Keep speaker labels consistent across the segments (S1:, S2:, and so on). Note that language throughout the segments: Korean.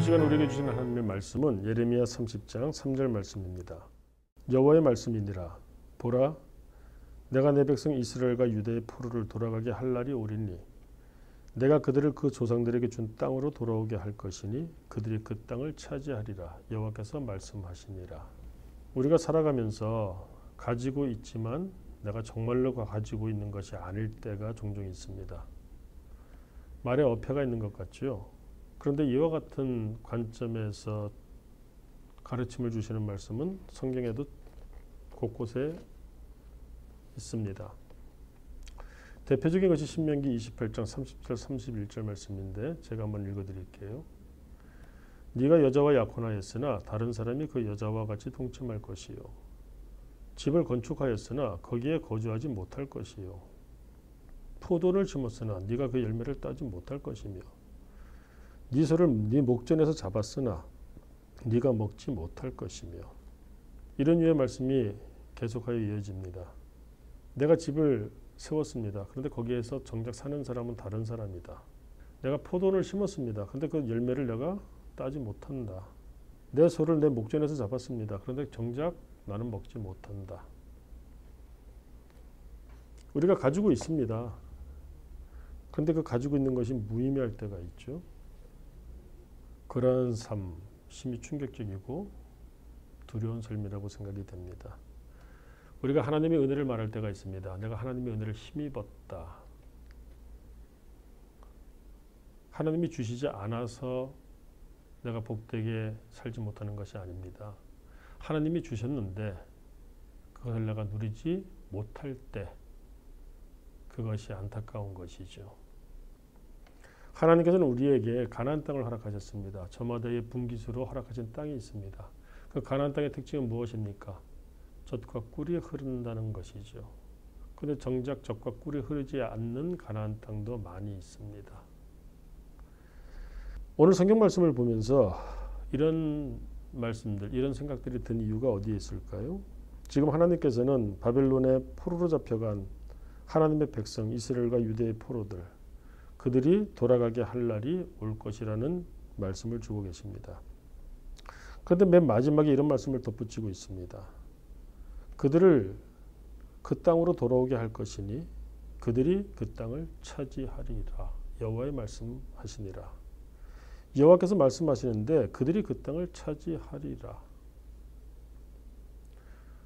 S1: 시간 우리에게 주신 하나님의 말씀은 예레미야 30장 3절 말씀입니다. 여호와의 말씀이니라. 보라, 내가 내 백성 이스라엘과 유다의 포로를 돌아가게 할 날이 오리니 내가 그들을 그 조상들에게 준 땅으로 돌아오게 할 것이니 그들이 그 땅을 차지하리라. 여호와께서 말씀하시니라. 우리가 살아가면서 가지고 있지만 내가 정말로 가지고 있는 것이 아닐 때가 종종 있습니다. 말에 어폐가 있는 것 같죠. 그런데 이와 같은 관점에서 가르침을 주시는 말씀은 성경에도 곳곳에 있습니다. 대표적인 것이 신명기 28장 30절 31절 말씀인데 제가 한번 읽어드릴게요. 네가 여자와 약혼하였으나 다른 사람이 그 여자와 같이 동침할 것이요. 집을 건축하였으나 거기에 거주하지 못할 것이요. 포도를 심었으나 네가 그 열매를 따지 못할 것이며 네 소를 네 목전에서 잡았으나 네가 먹지 못할 것이며. 이런 유의 말씀이 계속하여 이어집니다. 내가 집을 세웠습니다. 그런데 거기에서 정작 사는 사람은 다른 사람이다. 내가 포도를 심었습니다. 그런데 그 열매를 내가 따지 못한다. 내 소를 내 목전에서 잡았습니다. 그런데 정작 나는 먹지 못한다. 우리가 가지고 있습니다. 그런데 그 가지고 있는 것이 무의미할 때가 있죠. 그러한 삶, 심히 충격적이고 두려운 삶이라고 생각이 됩니다. 우리가 하나님의 은혜를 말할 때가 있습니다. 내가 하나님의 은혜를 힘입었다. 하나님이 주시지 않아서 내가 복되게 살지 못하는 것이 아닙니다. 하나님이 주셨는데 그것을 내가 누리지 못할 때 그것이 안타까운 것이죠. 하나님께서는 우리에게 가나안 땅을 허락하셨습니다. 저마다의 분기수로 허락하신 땅이 있습니다. 그 가나안 땅의 특징은 무엇입니까? 젖과 꿀이 흐른다는 것이죠. 그런데 정작 젖과 꿀이 흐르지 않는 가나안 땅도 많이 있습니다. 오늘 성경 말씀을 보면서 이런 말씀들, 이런 생각들이 든 이유가 어디에 있을까요? 지금 하나님께서는 바벨론의 포로로 잡혀간 하나님의 백성 이스라엘과 유대의 포로들, 그들이 돌아가게 할 날이 올 것이라는 말씀을 주고 계십니다. 그런데 맨 마지막에 이런 말씀을 덧붙이고 있습니다. 그들을 그 땅으로 돌아오게 할 것이니 그들이 그 땅을 차지하리라. 여호와의 말씀하시니라. 여호와께서 말씀하시는데 그들이 그 땅을 차지하리라.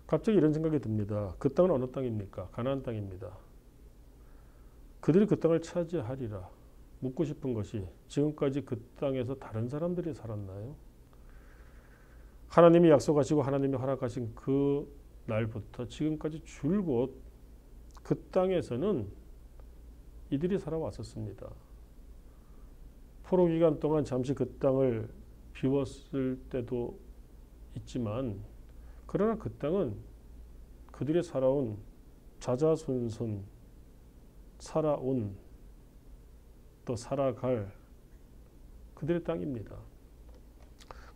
S1: 갑자기 이런 생각이 듭니다. 그 땅은 어느 땅입니까? 가나안 땅입니다. 그들이 그 땅을 차지하리라. 묻고 싶은 것이 지금까지 그 땅에서 다른 사람들이 살았나요? 하나님이 약속하시고 하나님이 허락하신 그 날부터 지금까지 줄곧 그 땅에서는 이들이 살아왔었습니다. 포로 기간 동안 잠시 그 땅을 비웠을 때도 있지만 그러나 그 땅은 그들이 살아온 자자손손 살아온 또 살아갈 그들의 땅입니다.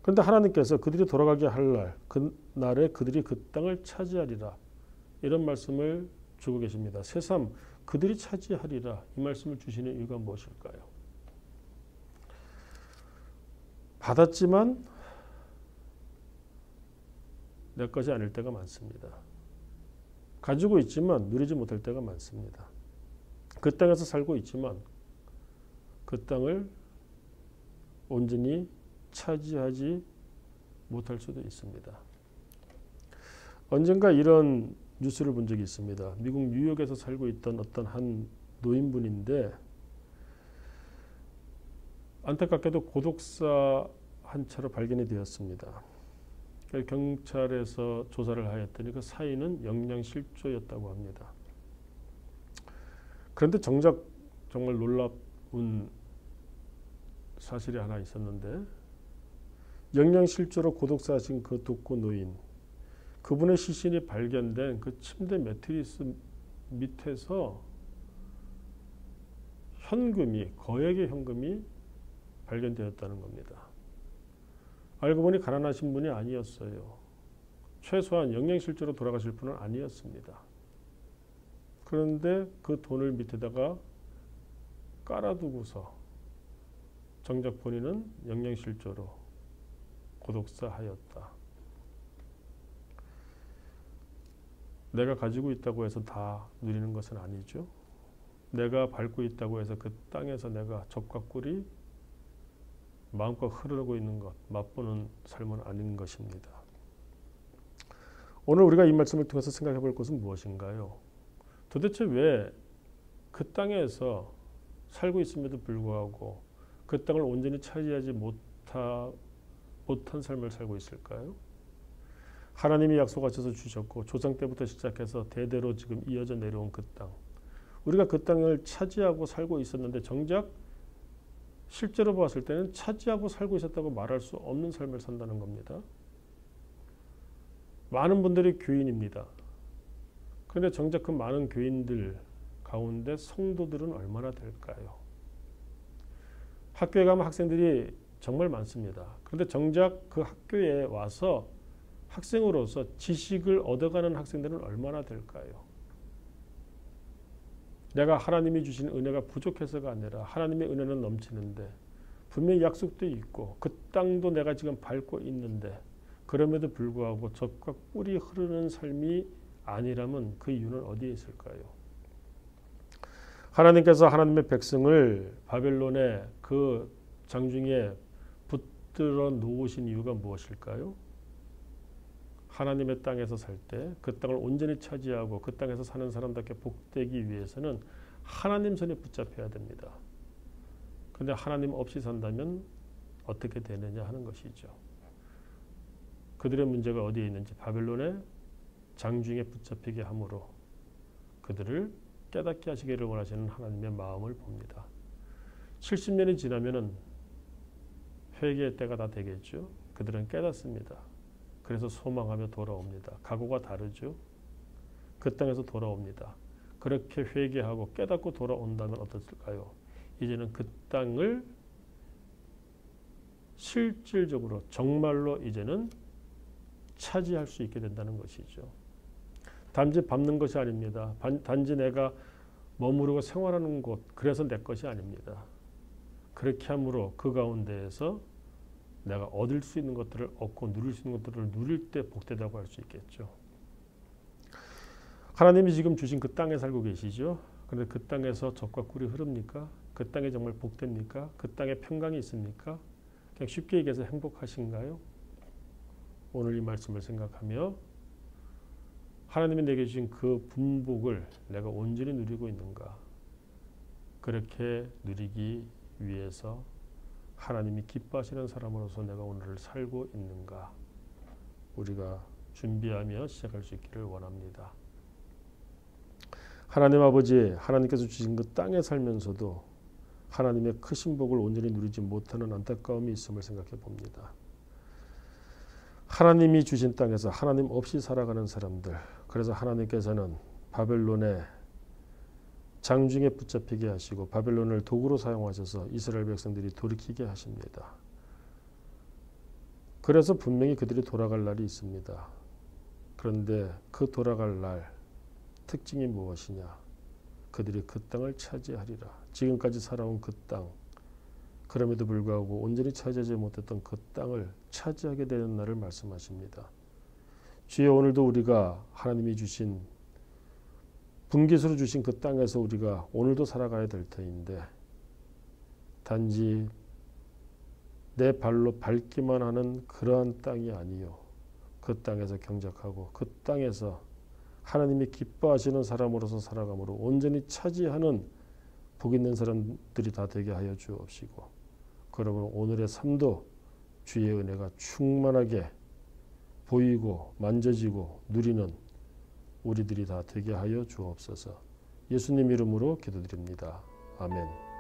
S1: 그런데 하나님께서 그들이 돌아가게 할 날, 그 날에 그들이 그 땅을 차지하리라. 이런 말씀을 주고 계십니다. 새삼 그들이 차지하리라. 이 말씀을 주시는 이유가 무엇일까요? 받았지만 내 것이 아닐 때가 많습니다. 가지고 있지만 누리지 못할 때가 많습니다. 그 땅에서 살고 있지만 그 땅을 온전히 차지하지 못할 수도 있습니다. 언젠가 이런 뉴스를 본 적이 있습니다. 미국 뉴욕에서 살고 있던 어떤 한 노인분인데 안타깝게도 고독사 한 차로 발견이 되었습니다. 경찰에서 조사를 하였더니 그 사인은 영양실조였다고 합니다. 그런데 정작 정말 놀라운 사실이 하나 있었는데 영양실조로 고독사하신 그 독거 노인, 그분의 시신이 발견된 그 침대 매트리스 밑에서 현금이, 거액의 현금이 발견되었다는 겁니다. 알고 보니 가난하신 분이 아니었어요. 최소한 영양실조로 돌아가실 분은 아니었습니다. 그런데 그 돈을 밑에다가 깔아두고서 정작 본인은 영영실조로 고독사하였다. 내가 가지고 있다고 해서 다 누리는 것은 아니죠. 내가 밟고 있다고 해서 그 땅에서 내가 젖과 꿀이 마음껏 흐르고 있는 것, 맛보는 삶은 아닌 것입니다. 오늘 우리가 이 말씀을 통해서 생각해 볼 것은 무엇인가요? 도대체 왜 그 땅에서 살고 있음에도 불구하고 그 땅을 온전히 차지하지 못한 삶을 살고 있을까요? 하나님이 약속하셔서 주셨고 조상 때부터 시작해서 대대로 지금 이어져 내려온 그 땅. 우리가 그 땅을 차지하고 살고 있었는데 정작 실제로 봤을 때는 차지하고 살고 있었다고 말할 수 없는 삶을 산다는 겁니다. 많은 분들이 교인입니다. 그런데 정작 그 많은 교인들 가운데 성도들은 얼마나 될까요? 학교에 가면 학생들이 정말 많습니다. 그런데 정작 그 학교에 와서 학생으로서 지식을 얻어가는 학생들은 얼마나 될까요? 내가 하나님이 주신 은혜가 부족해서가 아니라 하나님의 은혜는 넘치는데 분명히 약속도 있고 그 땅도 내가 지금 밟고 있는데 그럼에도 불구하고 젖과 꿀이 흐르는 삶이 아니라면 그 이유는 어디에 있을까요? 하나님께서 하나님의 백성을 바벨론의 그 장중에 붙들어 놓으신 이유가 무엇일까요? 하나님의 땅에서 살 때 그 땅을 온전히 차지하고 그 땅에서 사는 사람답게 복되기 위해서는 하나님 손에 붙잡혀야 됩니다. 그런데 하나님 없이 산다면 어떻게 되느냐 하는 것이죠. 그들의 문제가 어디에 있는지 바벨론의 장중에 붙잡히게 함으로 그들을 깨닫게 하시기를 원하시는 하나님의 마음을 봅니다. 70년이 지나면은 회개의 때가 다 되겠죠. 그들은 깨닫습니다. 그래서 소망하며 돌아옵니다. 각오가 다르죠. 그 땅에서 돌아옵니다. 그렇게 회개하고 깨닫고 돌아온다면 어떨까요? 이제는 그 땅을 실질적으로 정말로 이제는 차지할 수 있게 된다는 것이죠. 단지 밟는 것이 아닙니다. 단지 내가 머무르고 생활하는 곳, 그래서 내 것이 아닙니다. 그렇게 함으로 그 가운데에서 내가 얻을 수 있는 것들을 얻고 누릴 수 있는 것들을 누릴 때 복되다고 할 수 있겠죠. 하나님이 지금 주신 그 땅에 살고 계시죠. 그런데 그 땅에서 젖과 꿀이 흐릅니까? 그 땅에 정말 복됩니까? 그 땅에 평강이 있습니까? 그냥 쉽게 얘기해서 행복하신가요? 오늘 이 말씀을 생각하며 하나님이 내게 주신 그 분복을 내가 온전히 누리고 있는가? 그렇게 누리기 위해서 하나님이 기뻐하시는 사람으로서 내가 오늘을 살고 있는가? 우리가 준비하며 시작할 수 있기를 원합니다. 하나님 아버지, 하나님께서 주신 그 땅에 살면서도 하나님의 크신 복을 온전히 누리지 못하는 안타까움이 있음을 생각해 봅니다. 하나님이 주신 땅에서 하나님 없이 살아가는 사람들, 그래서 하나님께서는 바벨론의 장중에 붙잡히게 하시고 바벨론을 도구로 사용하셔서 이스라엘 백성들이 돌이키게 하십니다. 그래서 분명히 그들이 돌아갈 날이 있습니다. 그런데 그 돌아갈 날 특징이 무엇이냐? 그들이 그 땅을 차지하리라. 지금까지 살아온 그 땅, 그럼에도 불구하고 온전히 차지하지 못했던 그 땅을 차지하게 되는 날을 말씀하십니다. 주여, 오늘도 우리가 하나님이 주신 분깃으로 주신 그 땅에서 우리가 오늘도 살아가야 될 터인데 단지 내 발로 밟기만 하는 그러한 땅이 아니요, 그 땅에서 경작하고 그 땅에서 하나님이 기뻐하시는 사람으로서 살아감으로 온전히 차지하는 복 있는 사람들이 다 되게 하여 주옵시고, 그러면 오늘의 삶도 주의 은혜가 충만하게 보이고 만져지고 누리는 우리들이 다 되게 하여 주옵소서. 예수님 이름으로 기도드립니다. 아멘.